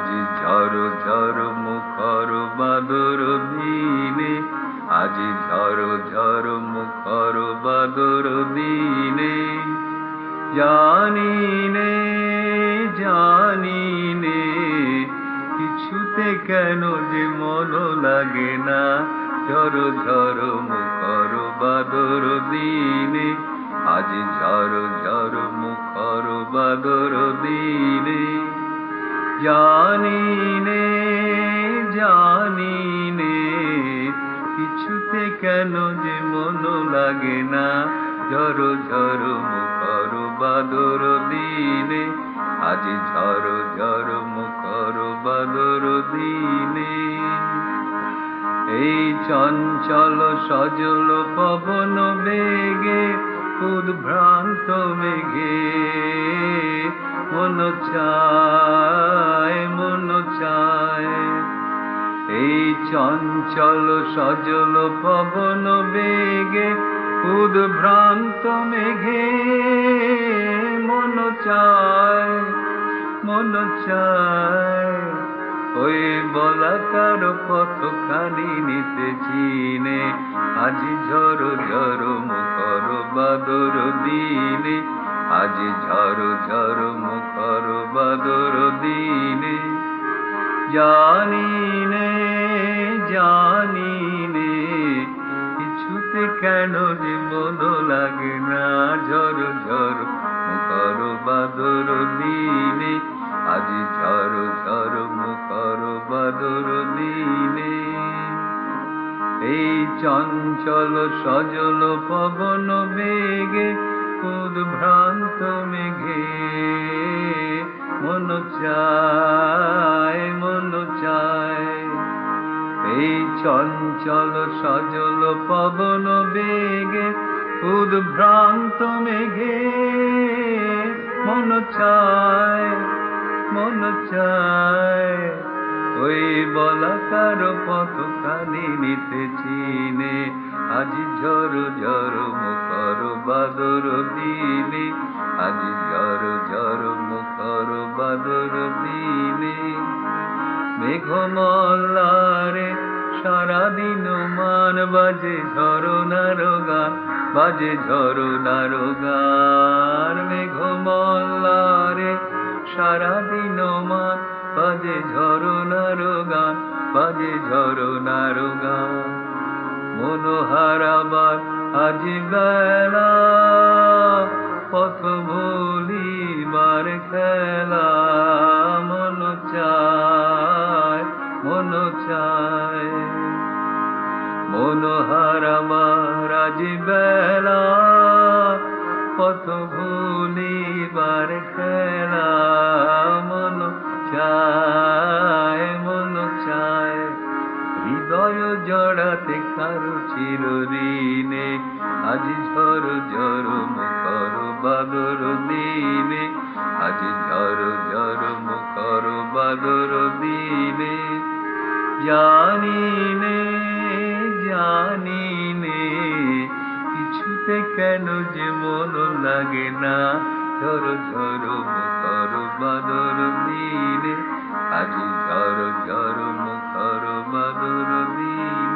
আজি ঝড় ঝড় মুখর বাদর দিনে, আজি ঝড় ঝড় মুখর বাদর দিনে। জানি নে জানি নে কিছুতে কেন যে মন লাগে না, ঝড় ঝড় মুখর বাদর দিনে, আজি ঝড় ঝড় মুখর বাদর দিনে। জানি নে কিছুতে কেন যে মন লাগে না, ঝড় ঝড় মুখর বাদর দিনে, আজি ঝড় ঝড় মুখর বাদর দিনে। এই চঞ্চল সজল পবন বেগে, উদ্ভ্রান্ত মেঘে মন চায় মন চায়। এই চঞ্চল সজল পবন বেগে, উদ্ভ্রান্ত মেঘে মন চায় মন চায়। ওই বলাকার পথখানি নিতেছি নে, আজি ঝড় ঝড় মুখর বাদর দিনে, আজি ঝড় ঝড় মুখর বাদর দিনে। জানি নে কিছুতে কেন যে মন লাগে না, ঝড় ঝড় মুখর বাদর দিনে, আজি ঝড় ঝড় মুখর বাদর দিনে। এই চঞ্চল সজল পবন বেগে, উদ্ভ্রান্ত মেঘে মন চায় মন চায়। এই চঞ্চল সজল পবন বেগে, উদ্ভ্রান্ত মেঘে মন চায় মন চায়। ওই বলাকার পথখানি নিতেছি নে, আজি ঝড় ঝড় মুখর বাদর দিনে, আজি ঝড় ঝড় মুখর বাদর দিনে। মেঘমল্লারে সারাদিন মান বাজে ঝরনার গান, বাজে ঝরনার গান। মেঘমল্লারে সারাদিন মান বাজে ঝরনার গান, বাজে ঝরনার গান। মন হারাবার আজি বেলা, পথ ভুলিবার খেলা, মন চায় মন চায়। মন হারাবার আজি বেলা, পথ ভুলিবার খেলা, মন চায় মন চায়। হৃদয় জড়াতে কারো চিরঋণে, আজি ঝড় ঝড় মুখর বাদর দিনে, আজি ঝড় ঝড় মুখর বাদর দিনে। জানি নে কিছুতে কেন যে মন লাগে না, ঝড় ঝড় মুখর বাদর দিনে, আজি ঝড় ঝড় মুখর বাদর দিনে।